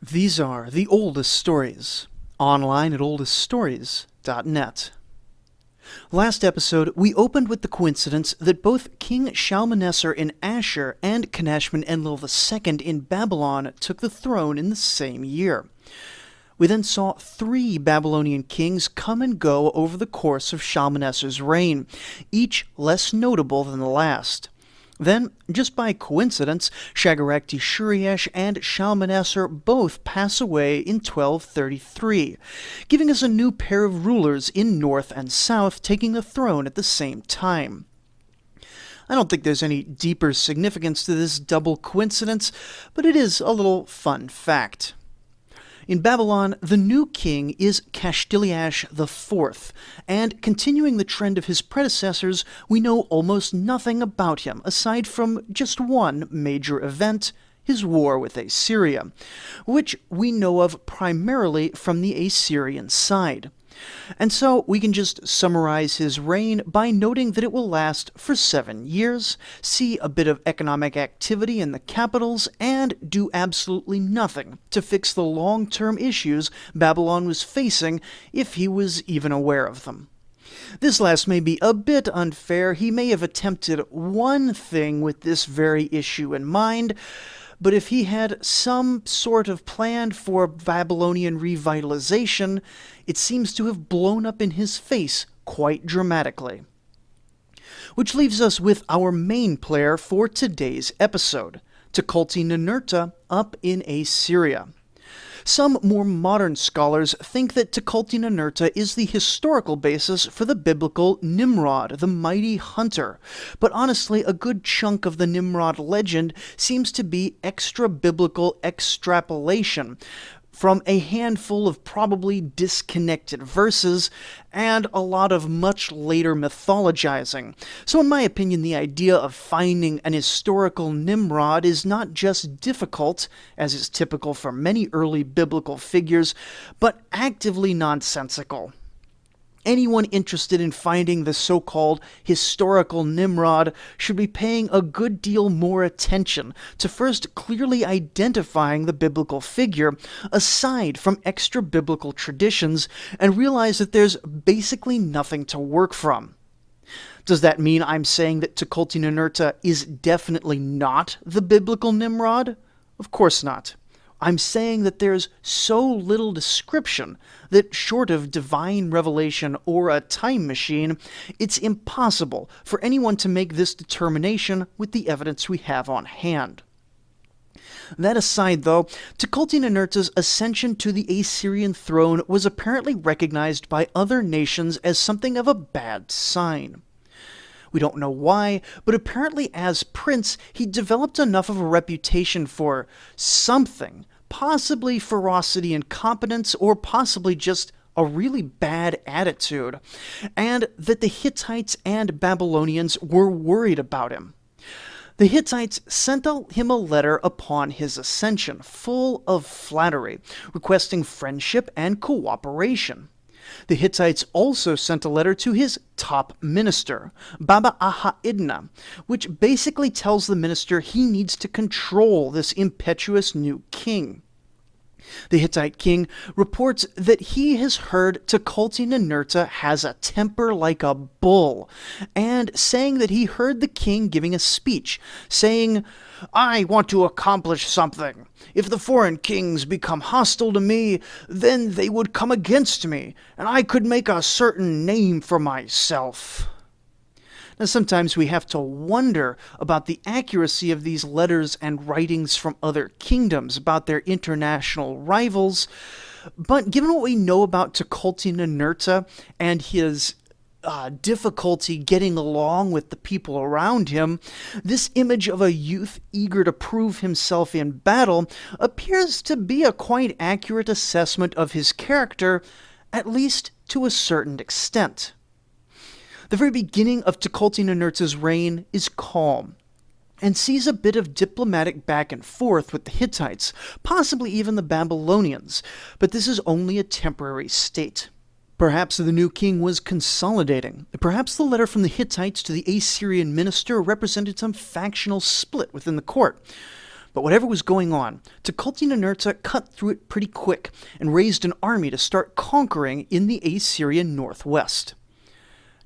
These are the oldest stories, online at oldeststories.net. Last episode, we opened with the coincidence that both King Shalmaneser in Ashur and Kanashman-Enlil II in Babylon took the throne in the same year. We then saw 3 Babylonian kings come and go over the course of Shalmaneser's reign, each less notable than the last. Then, just by coincidence, Shagarek-Shuriash and Shalmaneser both pass away in 1233, giving us a new pair of rulers in north and south taking the throne at the same time. I don't think there's any deeper significance to this double coincidence, but it is a little fun fact. In Babylon, the new king is Kashtiliash IV, and continuing the trend of his predecessors, we know almost nothing about him aside from just one major event, his war with Assyria, which we know of primarily from the Assyrian side. And so we can just summarize his reign by noting that it will last for 7 years, see a bit of economic activity in the capitals, and do absolutely nothing to fix the long-term issues Babylon was facing if he was even aware of them. This last may be a bit unfair. He may have attempted one thing with this very issue in mind, but if he had some sort of plan for Babylonian revitalization, it seems to have blown up in his face quite dramatically. Which leaves us with our main player for today's episode, Tukulti Ninurta up in Assyria. Some more modern scholars think that Tukulti Ninurta is the historical basis for the biblical Nimrod, the mighty hunter, but honestly a good chunk of the Nimrod legend seems to be extra-biblical extrapolation from a handful of probably disconnected verses and a lot of much later mythologizing. So in my opinion, the idea of finding an historical Nimrod is not just difficult, as is typical for many early biblical figures, but actively nonsensical. Anyone interested in finding the so-called historical Nimrod should be paying a good deal more attention to first clearly identifying the biblical figure, aside from extra-biblical traditions, and realize that there's basically nothing to work from. Does that mean I'm saying that Tukulti Ninurta is definitely not the biblical Nimrod? Of course not. I'm saying that there's so little description that, short of divine revelation or a time machine, it's impossible for anyone to make this determination with the evidence we have on hand. That aside, though, Tukulti Ninurta's ascension to the Assyrian throne was apparently recognized by other nations as something of a bad sign. We don't know why, but apparently as prince, he developed enough of a reputation for something, possibly ferocity and competence, or possibly just a really bad attitude, and that the Hittites and Babylonians were worried about him. The Hittites sent him a letter upon his ascension, full of flattery, requesting friendship and cooperation. The Hittites also sent a letter to his top minister, Baba Aha-Idna, which basically tells the minister he needs to control this impetuous new king. The Hittite king reports that he has heard Tukulti Ninurta has a temper like a bull, and saying that he heard the king giving a speech, saying, "I want to accomplish something. If the foreign kings become hostile to me, then they would come against me, and I could make a certain name for myself." Now, sometimes we have to wonder about the accuracy of these letters and writings from other kingdoms about their international rivals, but given what we know about Tukulti Ninurta and his difficulty getting along with the people around him, this image of a youth eager to prove himself in battle appears to be a quite accurate assessment of his character, at least to a certain extent. The very beginning of Tukulti Ninurta's reign is calm, and sees a bit of diplomatic back and forth with the Hittites, possibly even the Babylonians, but this is only a temporary state. Perhaps the new king was consolidating. Perhaps the letter from the Hittites to the Assyrian minister represented some factional split within the court. But whatever was going on, Tukulti Ninurta cut through it pretty quick and raised an army to start conquering in the Assyrian northwest.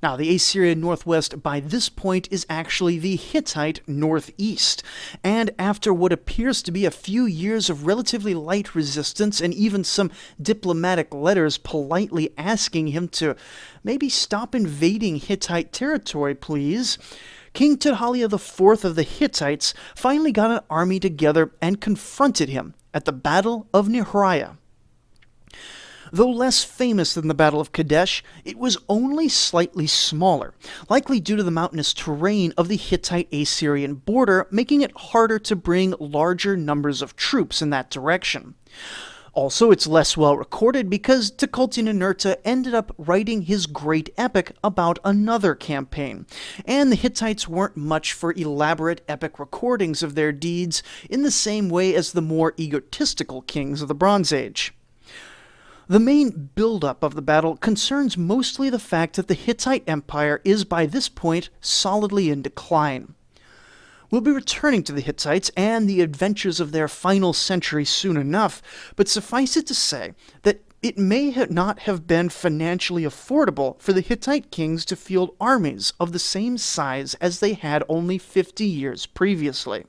Now, the Assyrian northwest by this point is actually the Hittite northeast, and after what appears to be a few years of relatively light resistance and even some diplomatic letters politely asking him to maybe stop invading Hittite territory, please, King Tudhaliya IV of the Hittites finally got an army together and confronted him at the Battle of Nihriya. Though less famous than the Battle of Kadesh, it was only slightly smaller, likely due to the mountainous terrain of the Hittite-Assyrian border, making it harder to bring larger numbers of troops in that direction. Also, it's less well recorded because Tukulti Ninurta ended up writing his great epic about another campaign, and the Hittites weren't much for elaborate epic recordings of their deeds in the same way as the more egotistical kings of the Bronze Age. The main build-up of the battle concerns mostly the fact that the Hittite Empire is by this point solidly in decline. We'll be returning to the Hittites and the adventures of their final century soon enough, but suffice it to say that it may not have been financially affordable for the Hittite kings to field armies of the same size as they had only 50 years previously.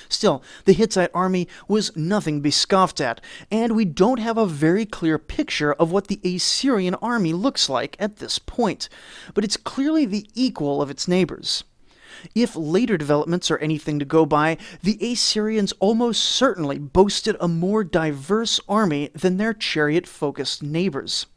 Still, the Hittite army was nothing to be scoffed at, and we don't have a very clear picture of what the Assyrian army looks like at this point, but it's clearly the equal of its neighbors. If later developments are anything to go by, the Assyrians almost certainly boasted a more diverse army than their chariot-focused neighbors.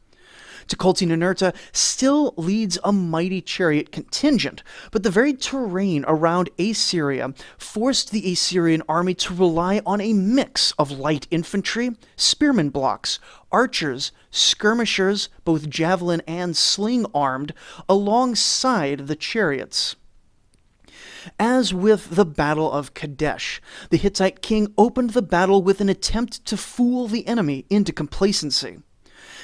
Tukulti Ninurta still leads a mighty chariot contingent, but the very terrain around Assyria forced the Assyrian army to rely on a mix of light infantry, spearmen blocks, archers, skirmishers, both javelin and sling-armed, alongside the chariots. As with the Battle of Kadesh, the Hittite king opened the battle with an attempt to fool the enemy into complacency.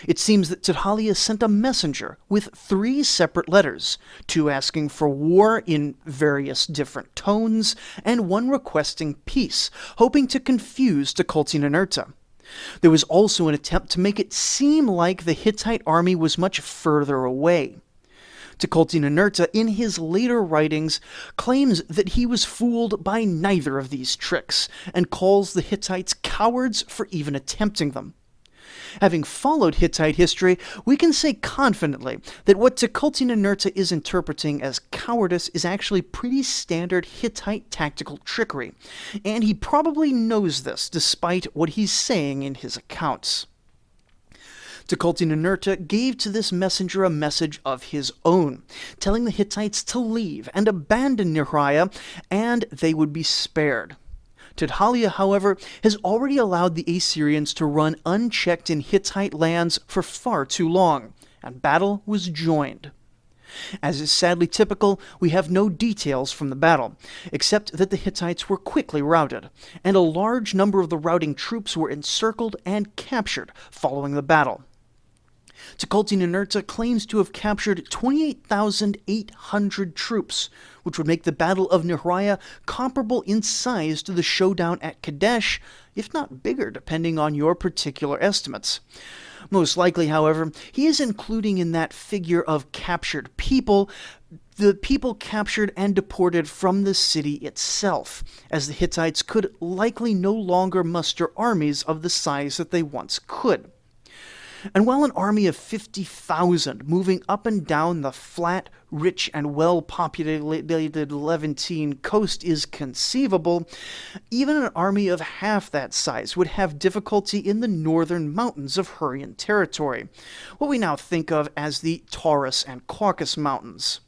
It seems that Tudhaliya sent a messenger with 3 separate letters, 2 asking for war in various different tones, and 1 requesting peace, hoping to confuse Tukulti Ninurta. There was also an attempt to make it seem like the Hittite army was much further away. Tukulti Ninurta, in his later writings, claims that he was fooled by neither of these tricks, and calls the Hittites cowards for even attempting them. Having followed Hittite history, we can say confidently that what Tukulti Ninurta is interpreting as cowardice is actually pretty standard Hittite tactical trickery, and he probably knows this despite what he's saying in his accounts. Tukulti Ninurta gave to this messenger a message of his own, telling the Hittites to leave and abandon Nihriya, and they would be spared. Tudhaliya, however, has already allowed the Assyrians to run unchecked in Hittite lands for far too long, and battle was joined. As is sadly typical, we have no details from the battle, except that the Hittites were quickly routed, and a large number of the routing troops were encircled and captured following the battle. Tukulti Ninurta claims to have captured 28,800 troops, which would make the Battle of Nihriya comparable in size to the showdown at Kadesh, if not bigger depending on your particular estimates. Most likely, however, he is including in that figure of captured people the people captured and deported from the city itself, as the Hittites could likely no longer muster armies of the size that they once could. And while an army of 50,000 moving up and down the flat, rich, and well-populated Levantine coast is conceivable, even an army of half that size would have difficulty in the northern mountains of Hurrian territory, what we now think of as the Taurus and Caucasus Mountains.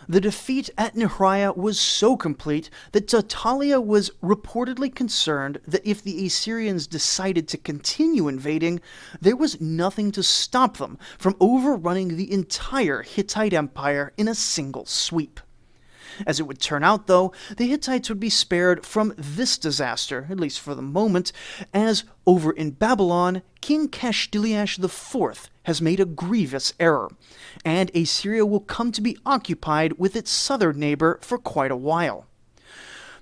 The defeat at Nihriya was so complete that Tudhaliya was reportedly concerned that if the Assyrians decided to continue invading, there was nothing to stop them from overrunning the entire Hittite Empire in a single sweep. As it would turn out, though, the Hittites would be spared from this disaster, at least for the moment, as over in Babylon, King Kashtiliash IV has made a grievous error, and Assyria will come to be occupied with its southern neighbor for quite a while.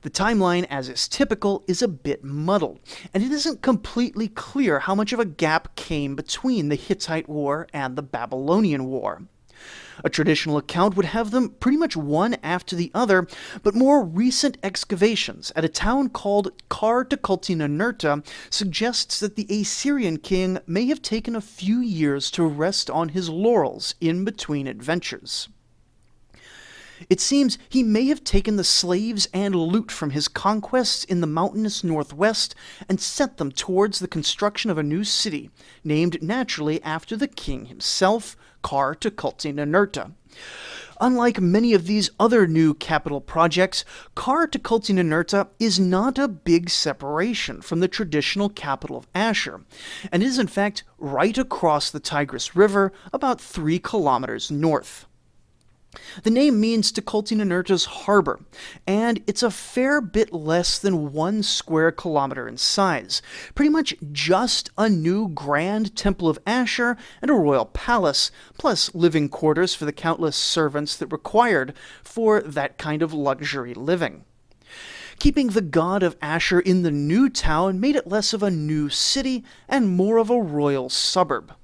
The timeline, as is typical, is a bit muddled, and it isn't completely clear how much of a gap came between the Hittite War and the Babylonian War. A traditional account would have them pretty much one after the other, but more recent excavations at a town called Tukulti Ninurta suggests that the Assyrian king may have taken a few years to rest on his laurels in between adventures. It seems he may have taken the slaves and loot from his conquests in the mountainous northwest and sent them towards the construction of a new city, named naturally after the king himself, Tukulti Ninurta. Unlike many of these other new capital projects, Tukulti Ninurta is not a big separation from the traditional capital of Ashur, and is in fact right across the Tigris River, about 3 kilometers north. The name means Tukulti Ninurta's harbor, and it's a fair bit less than 1 square kilometer in size, pretty much just a new grand temple of Ashur and a royal palace, plus living quarters for the countless servants that required for that kind of luxury living. Keeping the god of Ashur in the new town made it less of a new city and more of a royal suburb.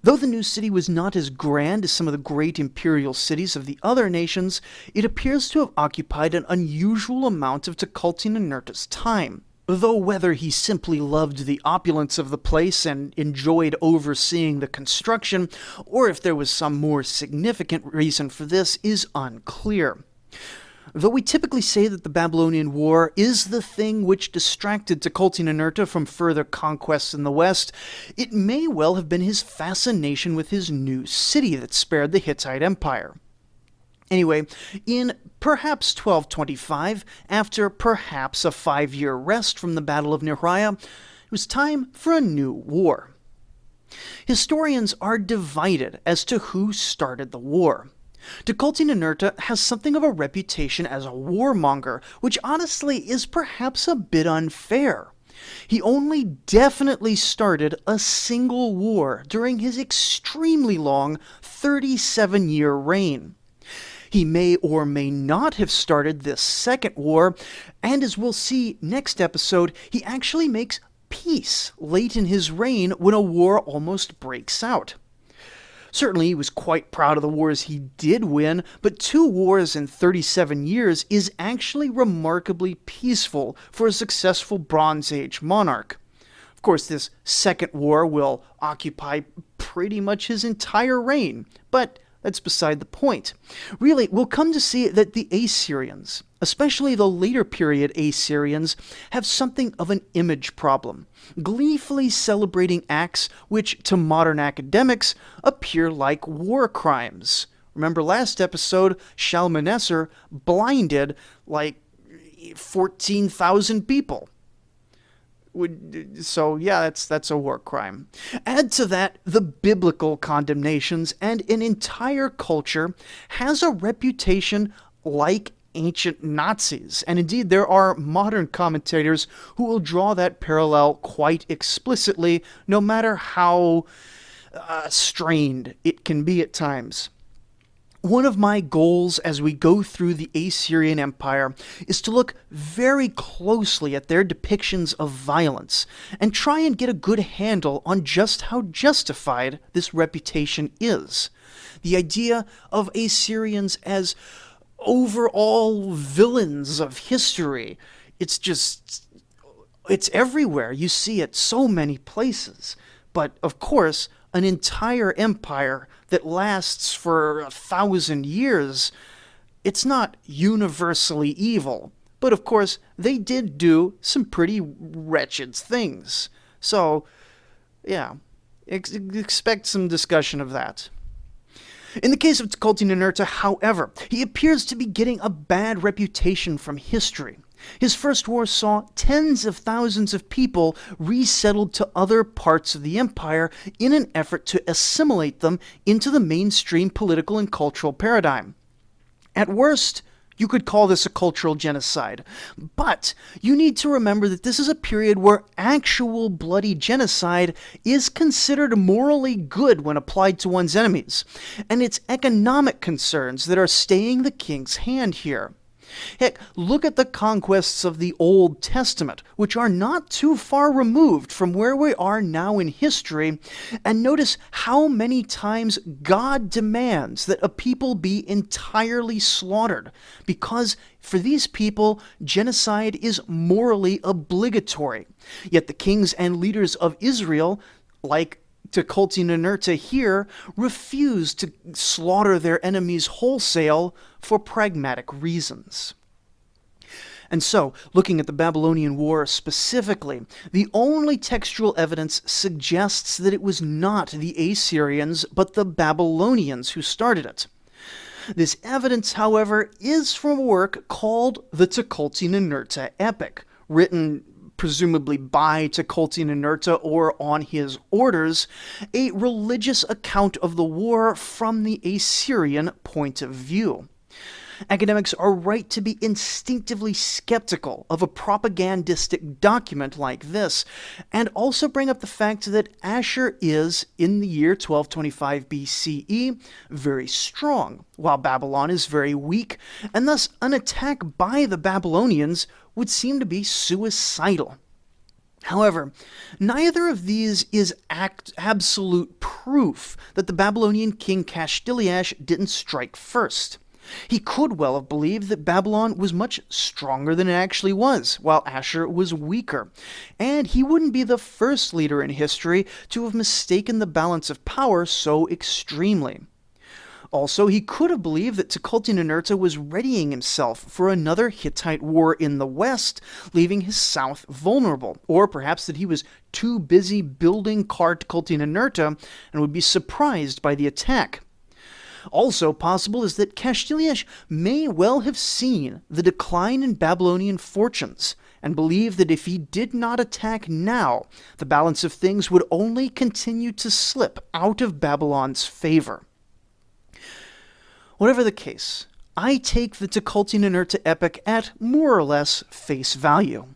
Though the new city was not as grand as some of the great imperial cities of the other nations, it appears to have occupied an unusual amount of Tukulti Ninurta's time. Though whether he simply loved the opulence of the place and enjoyed overseeing the construction, or if there was some more significant reason for this, is unclear. Though we typically say that the Babylonian War is the thing which distracted Tukulti Ninurta from further conquests in the west, it may well have been his fascination with his new city that spared the Hittite Empire. Anyway, in perhaps 1225, after perhaps a 5-year rest from the Battle of Nehriya, it was time for a new war. Historians are divided as to who started the war. Tukulti Ninurta has something of a reputation as a warmonger, which honestly is perhaps a bit unfair. He only definitely started a single war during his extremely long 37-year reign. He may or may not have started this second war, and as we'll see next episode, he actually makes peace late in his reign when a war almost breaks out. Certainly, he was quite proud of the wars he did win, but 2 wars in 37 years is actually remarkably peaceful for a successful Bronze Age monarch. Of course, this second war will occupy pretty much his entire reign, but that's beside the point. Really, we'll come to see that the Assyrians, especially the later period Assyrians, have something of an image problem, gleefully celebrating acts which, to modern academics, appear like war crimes. Remember last episode, Shalmaneser blinded like 14,000 people. So yeah, that's a war crime. Add to that the biblical condemnations, and an entire culture has a reputation like ancient Nazis. And indeed, there are modern commentators who will draw that parallel quite explicitly, no matter how strained it can be at times. One of my goals as we go through the Assyrian Empire is to look very closely at their depictions of violence and try and get a good handle on just how justified this reputation is. The idea of Assyrians as overall villains of history, it's everywhere. You see it so many places. But of course, an entire empire that lasts for 1,000 years, it's not universally evil. But of course, they did do some pretty wretched things. So, yeah, expect some discussion of that. In the case of Tukulti Ninurta, however, he appears to be getting a bad reputation from history. His first war saw tens of thousands of people resettled to other parts of the empire in an effort to assimilate them into the mainstream political and cultural paradigm. At worst, you could call this a cultural genocide, but you need to remember that this is a period where actual bloody genocide is considered morally good when applied to one's enemies, and it's economic concerns that are staying the king's hand here. Heck, look at the conquests of the Old Testament, which are not too far removed from where we are now in history, and notice how many times God demands that a people be entirely slaughtered, because for these people, genocide is morally obligatory. Yet the kings and leaders of Israel, like Tukulti Ninurta here, refuse to slaughter their enemies wholesale for pragmatic reasons. And so, looking at the Babylonian War specifically, the only textual evidence suggests that it was not the Assyrians, but the Babylonians who started it. This evidence, however, is from a work called the Tukulti Ninurta epic, written presumably by Tukulti Ninurta or on his orders, a religious account of the war from the Assyrian point of view. Academics are right to be instinctively skeptical of a propagandistic document like this, and also bring up the fact that Ashur is, in the year 1225 BCE, very strong, while Babylon is very weak, and thus an attack by the Babylonians would seem to be suicidal. However, neither of these is absolute proof that the Babylonian king Kashtiliash didn't strike first. He could well have believed that Babylon was much stronger than it actually was, while Ashur was weaker. And he wouldn't be the first leader in history to have mistaken the balance of power so extremely. Also, he could have believed that Tukulti Ninurta was readying himself for another Hittite war in the west, leaving his south vulnerable, or perhaps that he was too busy building Tukulti Ninurta and would be surprised by the attack. Also possible is that Kashtiliash may well have seen the decline in Babylonian fortunes, and believed that if he did not attack now, the balance of things would only continue to slip out of Babylon's favor. Whatever the case, I take the Tukulti Ninurta epic at more or less face value.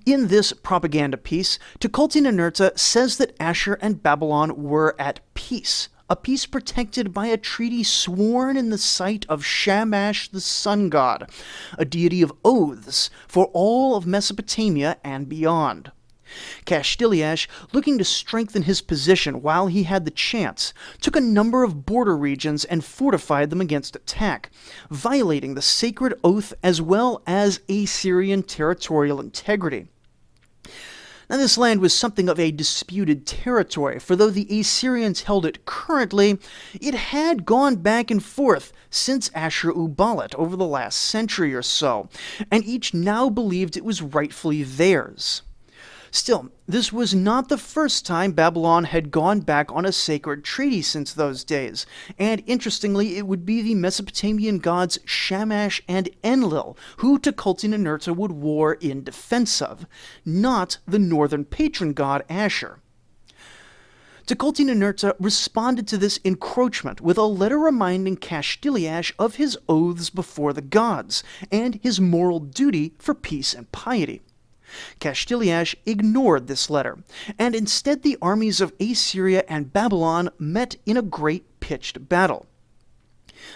In this propaganda piece, Tukulti Ninurta says that Ashur and Babylon were at peace, a peace protected by a treaty sworn in the sight of Shamash the sun god, a deity of oaths for all of Mesopotamia and beyond. Kashtiliash, looking to strengthen his position while he had the chance, took a number of border regions and fortified them against attack, violating the sacred oath as well as Assyrian territorial integrity. Now, this land was something of a disputed territory, for though the Assyrians held it currently, it had gone back and forth since Ashur-uballit over the last century or so, and each now believed it was rightfully theirs. Still, this was not the first time Babylon had gone back on a sacred treaty since those days, and interestingly, it would be the Mesopotamian gods Shamash and Enlil who Tukulti Ninurta would war in defense of, not the northern patron god Ashur. Tukulti Ninurta responded to this encroachment with a letter reminding Kashtiliash of his oaths before the gods, and his moral duty for peace and piety. Kashtiliash ignored this letter, and instead the armies of Assyria and Babylon met in a great pitched battle.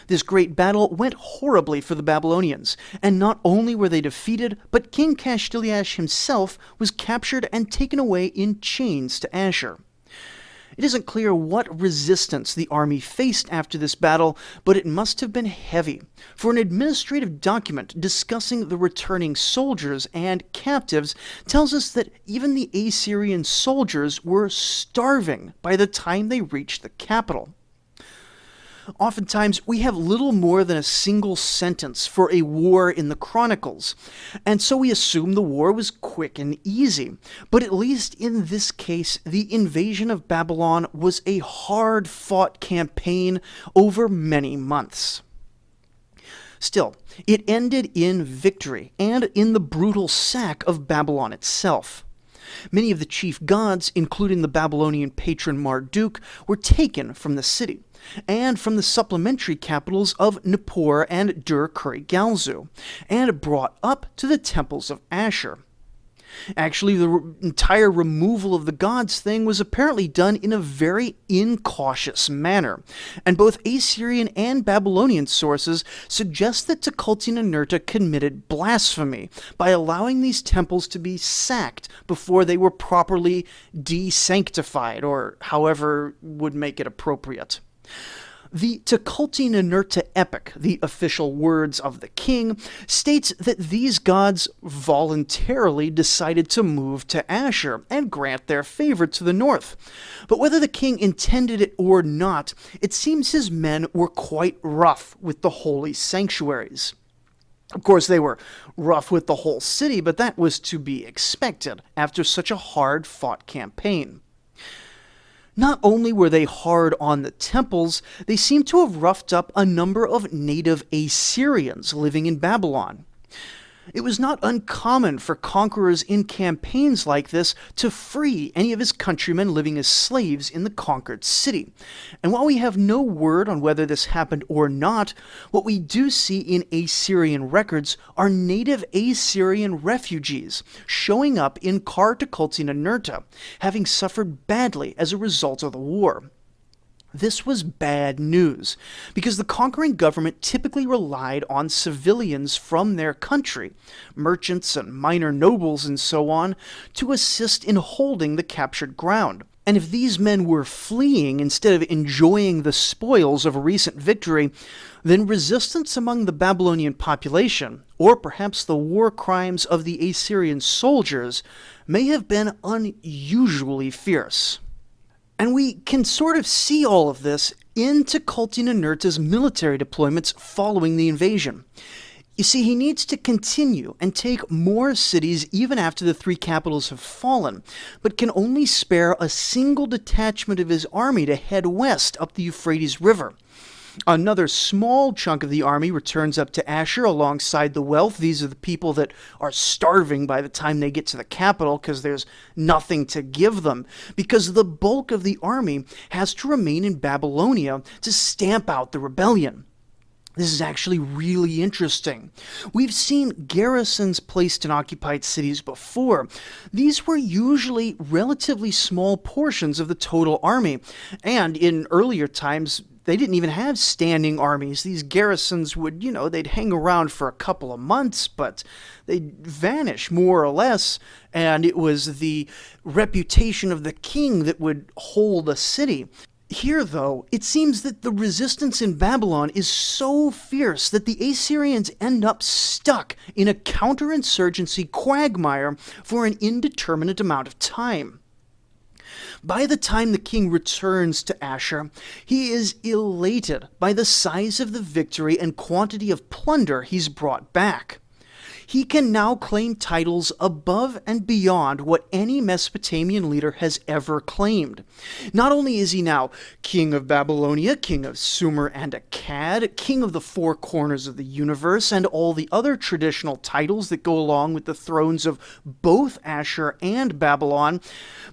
This great battle went horribly for the Babylonians, and not only were they defeated, but King Kashtiliash himself was captured and taken away in chains to Ashur. It isn't clear what resistance the army faced after this battle, but it must have been heavy, for an administrative document discussing the returning soldiers and captives tells us that even the Assyrian soldiers were starving by the time they reached the capital. Oftentimes, we have little more than a single sentence for a war in the Chronicles, and so we assume the war was quick and easy. But at least in this case, the invasion of Babylon was a hard-fought campaign over many months. Still, it ended in victory and in the brutal sack of Babylon itself. Many of the chief gods, including the Babylonian patron Marduk, were taken from the city, and from the supplementary capitals of Nippur and Dur-Kurigalzu, and brought up to the temples of Ashur. Actually, the entire removal of the gods thing was apparently done in a very incautious manner, and both Assyrian and Babylonian sources suggest that Tukulti Ninurta committed blasphemy by allowing these temples to be sacked before they were properly desanctified, or however would make it appropriate. The Tukulti Ninurta epic, the official words of the king, states that these gods voluntarily decided to move to Ashur and grant their favor to the north. But whether the king intended it or not, it seems his men were quite rough with the holy sanctuaries. Of course, they were rough with the whole city, but that was to be expected after such a hard-fought campaign. Not only were they hard on the temples, they seem to have roughed up a number of native Assyrians living in Babylon. It was not uncommon for conquerors in campaigns like this to free any of his countrymen living as slaves in the conquered city. And while we have no word on whether this happened or not, what we do see in Assyrian records are native Assyrian refugees showing up in Tukulti Ninurta, having suffered badly as a result of the war. This was bad news, because the conquering government typically relied on civilians from their country, merchants and minor nobles and so on, to assist in holding the captured ground. And if these men were fleeing instead of enjoying the spoils of a recent victory, then resistance among the Babylonian population, or perhaps the war crimes of the Assyrian soldiers, may have been unusually fierce. And we can sort of see all of this in Tukulti Ninurta's military deployments following the invasion. You see, he needs to continue and take more cities even after the three capitals have fallen, but can only spare a single detachment of his army to head west up the Euphrates River. Another small chunk of the army returns up to Ashur alongside the wealth. These are the people that are starving by the time they get to the capital because there's nothing to give them, because the bulk of the army has to remain in Babylonia to stamp out the rebellion. This is actually really interesting. We've seen garrisons placed in occupied cities before. These were usually relatively small portions of the total army, and in earlier times, they didn't even have standing armies. These garrisons would, they'd hang around for a couple of months, but they'd vanish more or less, and it was the reputation of the king that would hold a city. Here, though, it seems that the resistance in Babylon is so fierce that the Assyrians end up stuck in a counterinsurgency quagmire for an indeterminate amount of time. By the time the king returns to Ashur, he is elated by the size of the victory and quantity of plunder he's brought back. He can now claim titles above and beyond what any Mesopotamian leader has ever claimed. Not only is he now king of Babylonia, king of Sumer and Akkad, king of the four corners of the universe, and all the other traditional titles that go along with the thrones of both Ashur and Babylon,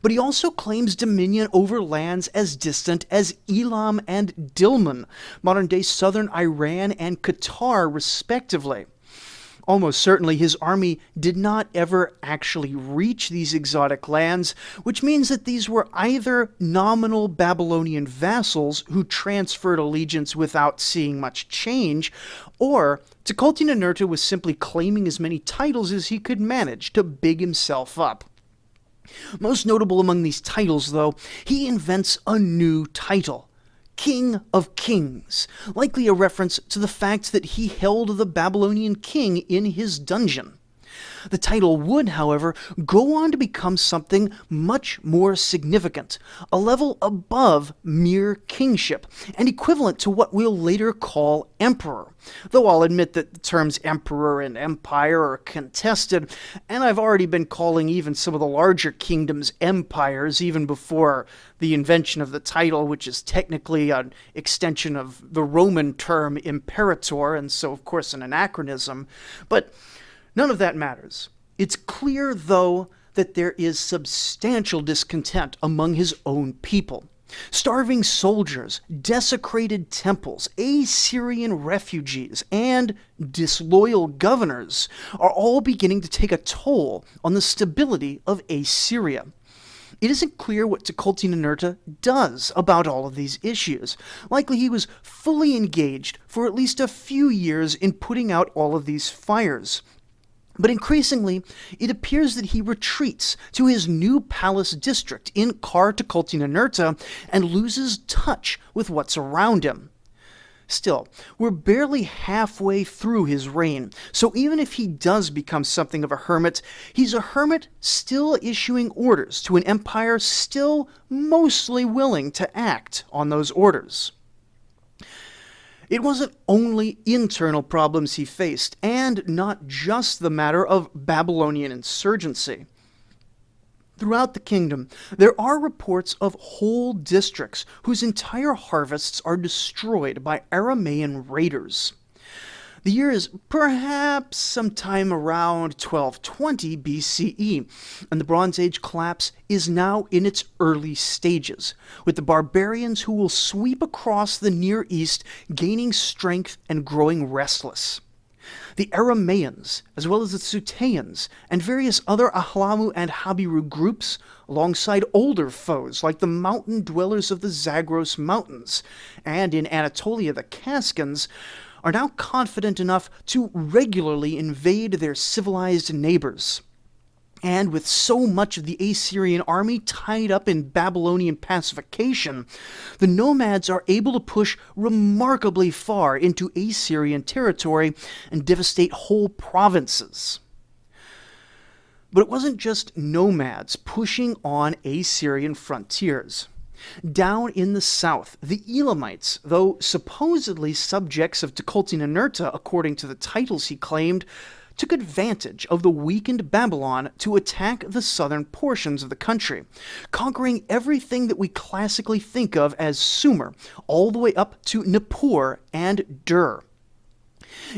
but he also claims dominion over lands as distant as Elam and Dilmun, modern-day southern Iran and Qatar, respectively. Almost certainly his army did not ever actually reach these exotic lands, which means that these were either nominal Babylonian vassals who transferred allegiance without seeing much change, or Tukulti Ninurta was simply claiming as many titles as he could manage to big himself up. Most notable among these titles, though, he invents a new title: King of Kings, likely a reference to the fact that he held the Babylonian king in his dungeon. The title would, however, go on to become something much more significant, a level above mere kingship, and equivalent to what we'll later call emperor. Though I'll admit that the terms emperor and empire are contested, and I've already been calling even some of the larger kingdoms empires even before the invention of the title, which is technically an extension of the Roman term imperator, and so of course an anachronism. But none of that matters. It's clear, though, that there is substantial discontent among his own people. Starving soldiers, desecrated temples, Assyrian refugees, and disloyal governors are all beginning to take a toll on the stability of Assyria. It isn't clear what Tukulti Ninurta does about all of these issues. Likely he was fully engaged for at least a few years in putting out all of these fires. But increasingly, it appears that he retreats to his new palace district in Tukulti Ninurta and loses touch with what's around him. Still, we're barely halfway through his reign, so even if he does become something of a hermit, he's a hermit still issuing orders to an empire still mostly willing to act on those orders. It wasn't only internal problems he faced, and not just the matter of Babylonian insurgency. Throughout the kingdom, there are reports of whole districts whose entire harvests are destroyed by Aramaean raiders. The year is perhaps sometime around 1220 BCE, and the Bronze Age collapse is now in its early stages, with the barbarians who will sweep across the Near East gaining strength and growing restless. The Aramaeans, as well as the Suteans, and various other Ahlamu and Habiru groups, alongside older foes like the mountain dwellers of the Zagros Mountains, and in Anatolia the Kaskans, are now confident enough to regularly invade their civilized neighbors. And with so much of the Assyrian army tied up in Babylonian pacification, the nomads are able to push remarkably far into Assyrian territory and devastate whole provinces. But it wasn't just nomads pushing on Assyrian frontiers. Down in the south, the Elamites, though supposedly subjects of Tukulti Ninurta according to the titles he claimed, took advantage of the weakened Babylon to attack the southern portions of the country, conquering everything that we classically think of as Sumer, all the way up to Nippur and Dur.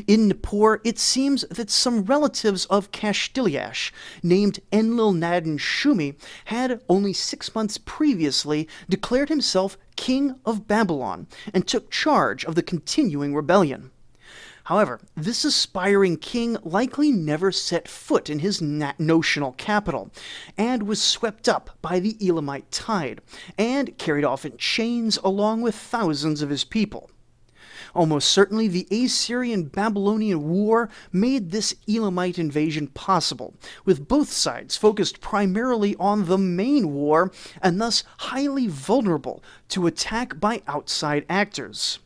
In Nippur, it seems that some relatives of Kashtiliash, named Enlil-nadin-Shumi, had only 6 months previously declared himself king of Babylon and took charge of the continuing rebellion. However, this aspiring king likely never set foot in his notional capital, and was swept up by the Elamite tide, and carried off in chains along with thousands of his people. Almost certainly, the Assyrian-Babylonian War made this Elamite invasion possible, with both sides focused primarily on the main war, and thus highly vulnerable to attack by outside actors.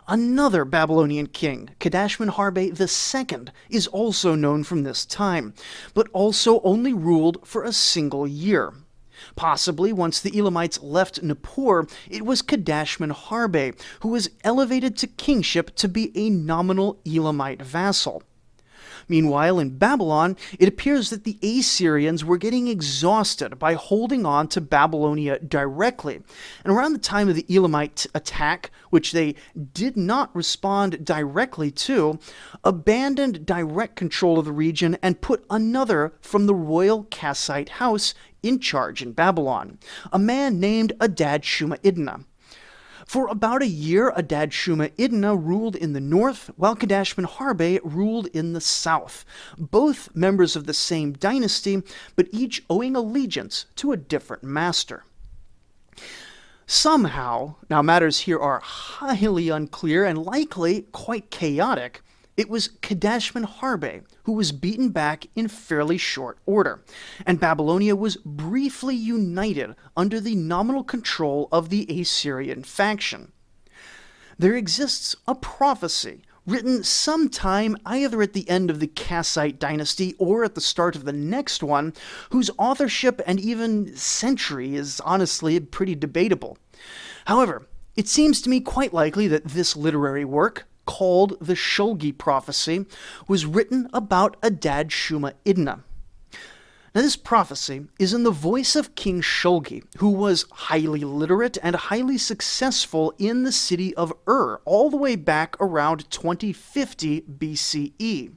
Another Babylonian king, Kadashman-Harbe II, is also known from this time, but also only ruled for a single year. Possibly, once the Elamites left Nippur, it was Kadashman-Harbe who was elevated to kingship to be a nominal Elamite vassal. Meanwhile, in Babylon, it appears that the Assyrians were getting exhausted by holding on to Babylonia directly, and around the time of the Elamite attack, which they did not respond directly to, abandoned direct control of the region and put another from the royal Kassite house in charge in Babylon, a man named Adad-Shuma-Idna. For about a year, Adad-Shuma-Idna ruled in the north, while Kadashman-Harbe ruled in the south, both members of the same dynasty, but each owing allegiance to a different master. Somehow, now matters here are highly unclear and likely quite chaotic, it was Kadashman-Harbe who was beaten back in fairly short order, and Babylonia was briefly united under the nominal control of the Assyrian faction. There exists a prophecy written sometime either at the end of the Kassite dynasty or at the start of the next one, whose authorship and even century is honestly pretty debatable. However, it seems to me quite likely that this literary work, called the Shulgi Prophecy, was written about Adad-Shuma-Idna. Now, this prophecy is in the voice of King Shulgi, who was highly literate and highly successful in the city of Ur, all the way back around 2050 BCE.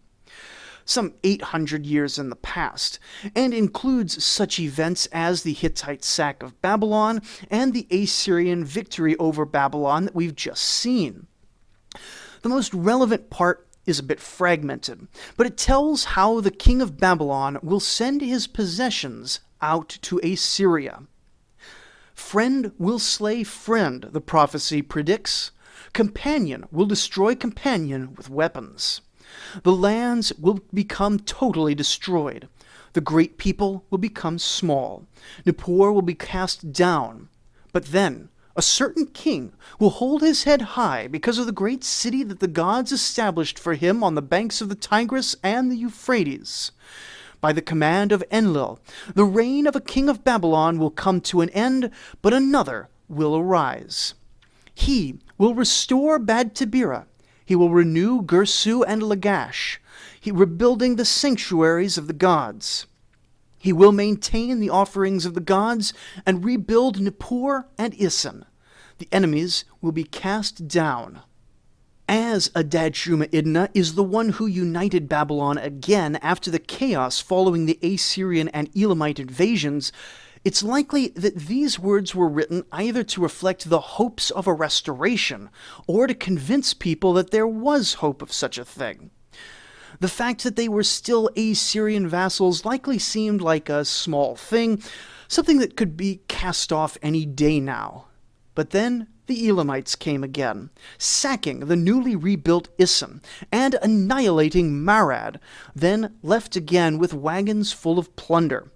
some 800 years in the past, and includes such events as the Hittite sack of Babylon and the Assyrian victory over Babylon that we've just seen. The most relevant part is a bit fragmented, but it tells how the king of Babylon will send his possessions out to Assyria. Friend will slay friend, the prophecy predicts. Companion will destroy companion with weapons. The lands will become totally destroyed. The great people will become small. Nippur will be cast down. But then a certain king will hold his head high because of the great city that the gods established for him on the banks of the Tigris and the Euphrates. By the command of Enlil, the reign of a king of Babylon will come to an end, but another will arise. He will restore Bad Tibira. He will renew Gersu and Lagash, rebuilding the sanctuaries of the gods. He will maintain the offerings of the gods and rebuild Nippur and Isin. The enemies will be cast down. As Adad-shuma-idna is the one who united Babylon again after the chaos following the Assyrian and Elamite invasions, it's likely that these words were written either to reflect the hopes of a restoration or to convince people that there was hope of such a thing. The fact that they were still Assyrian vassals likely seemed like a small thing, something that could be cast off any day now. But then the Elamites came again, sacking the newly rebuilt Isin and annihilating Marad, then left again with wagons full of plunder.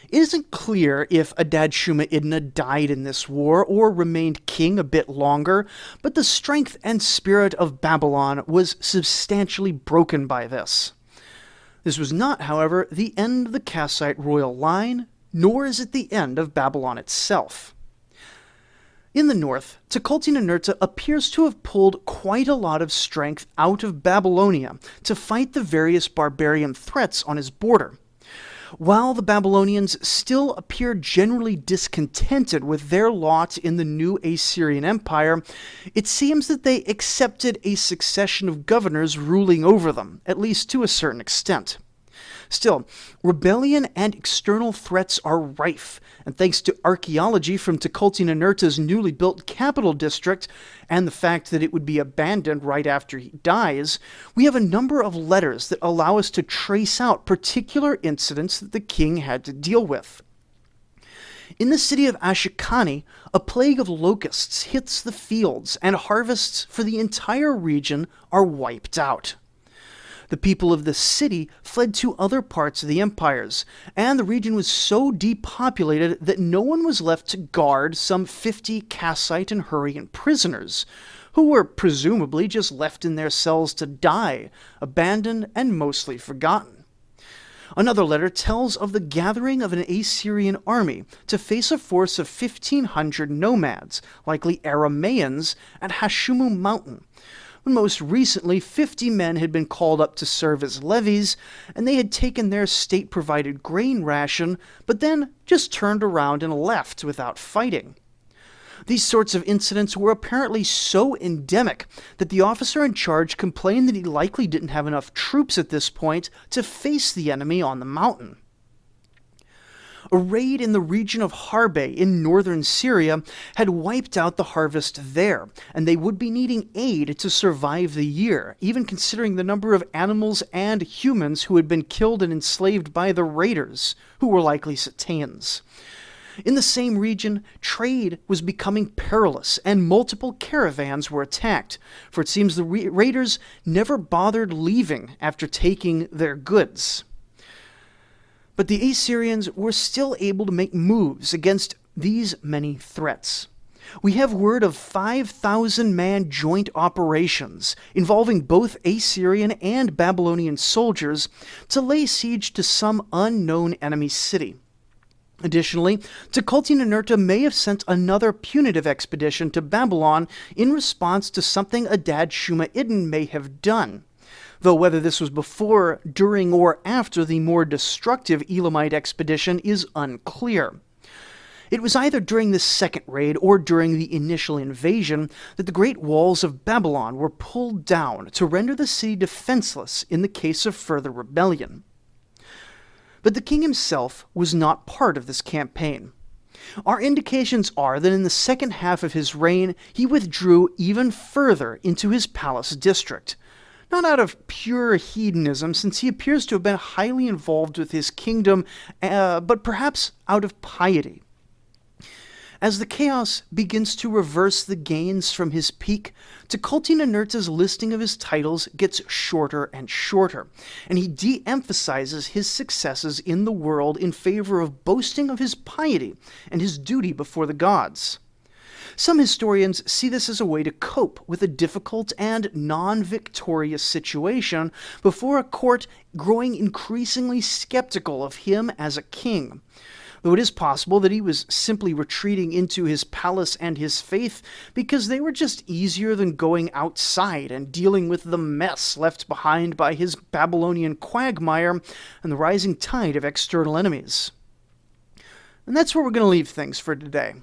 It isn't clear if Adad-shuma-idna died in this war or remained king a bit longer, but the strength and spirit of Babylon was substantially broken by this. This was not, however, the end of the Kassite royal line, nor is it the end of Babylon itself. In the north, Tukulti Ninurta appears to have pulled quite a lot of strength out of Babylonia to fight the various barbarian threats on his border. While the Babylonians still appear generally discontented with their lot in the new Assyrian Empire, it seems that they accepted a succession of governors ruling over them, at least to a certain extent. Still, rebellion and external threats are rife, and thanks to archaeology from Tukulti Ninurta's newly built capital district and the fact that it would be abandoned right after he dies, we have a number of letters that allow us to trace out particular incidents that the king had to deal with. In the city of Ashukani, a plague of locusts hits the fields, and harvests for the entire region are wiped out. The people of the city fled to other parts of the empires, and the region was so depopulated that no one was left to guard some 50 Kassite and Hurrian prisoners, who were presumably just left in their cells to die, abandoned and mostly forgotten. Another letter tells of the gathering of an Assyrian army to face a force of 1,500 nomads, likely Aramaeans, at Hashumu Mountain, when most recently 50 men had been called up to serve as levies, and they had taken their state-provided grain ration, but then just turned around and left without fighting. These sorts of incidents were apparently so endemic that the officer in charge complained that he likely didn't have enough troops at this point to face the enemy on the mountain. A raid in the region of Harbe in northern Syria had wiped out the harvest there, and they would be needing aid to survive the year, even considering the number of animals and humans who had been killed and enslaved by the raiders, who were likely Sateans. In the same region, trade was becoming perilous, and multiple caravans were attacked, for it seems the raiders never bothered leaving after taking their goods. But the Assyrians were still able to make moves against these many threats. We have word of 5,000-man joint operations involving both Assyrian and Babylonian soldiers to lay siege to some unknown enemy city. Additionally, Tukulti Ninurta may have sent another punitive expedition to Babylon in response to something Adad-shuma-idna may have done, though whether this was before, during, or after the more destructive Elamite expedition is unclear. It was either during this second raid or during the initial invasion that the great walls of Babylon were pulled down to render the city defenseless in the case of further rebellion. But the king himself was not part of this campaign. Our indications are that in the second half of his reign, he withdrew even further into his palace district. Not out of pure hedonism, since he appears to have been highly involved with his kingdom, but perhaps out of piety. As the chaos begins to reverse the gains from his peak, Tukulti Ninurta's listing of his titles gets shorter and shorter, and he de-emphasizes his successes in the world in favor of boasting of his piety and his duty before the gods. Some historians see this as a way to cope with a difficult and non-victorious situation before a court growing increasingly skeptical of him as a king. Though it is possible that he was simply retreating into his palace and his faith because they were just easier than going outside and dealing with the mess left behind by his Babylonian quagmire and the rising tide of external enemies. And that's where we're going to leave things for today.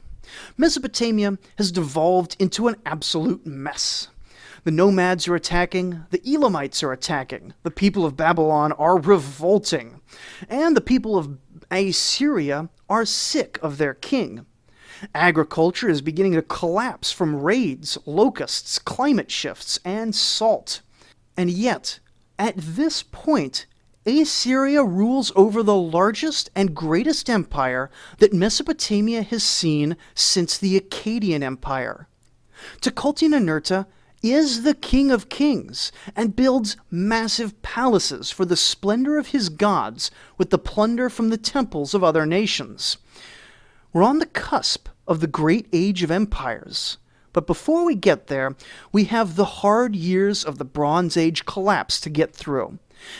Mesopotamia has devolved into an absolute mess. The nomads are attacking, the Elamites are attacking, the people of Babylon are revolting, and the people of Assyria are sick of their king. Agriculture is beginning to collapse from raids, locusts, climate shifts, and salt. And yet, at this point, Assyria rules over the largest and greatest empire that Mesopotamia has seen since the Akkadian Empire. Tukulti Ninurta is the king of kings and builds massive palaces for the splendor of his gods with the plunder from the temples of other nations. We're on the cusp of the great age of empires. But before we get there, we have the hard years of the Bronze Age collapse to get through.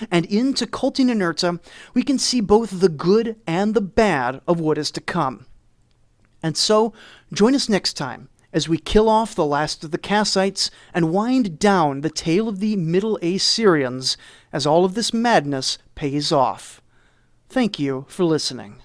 And in Tukulti Ninurta, we can see both the good and the bad of what is to come. And so, join us next time as we kill off the last of the Kassites and wind down the tale of the Middle Assyrians as all of this madness pays off. Thank you for listening.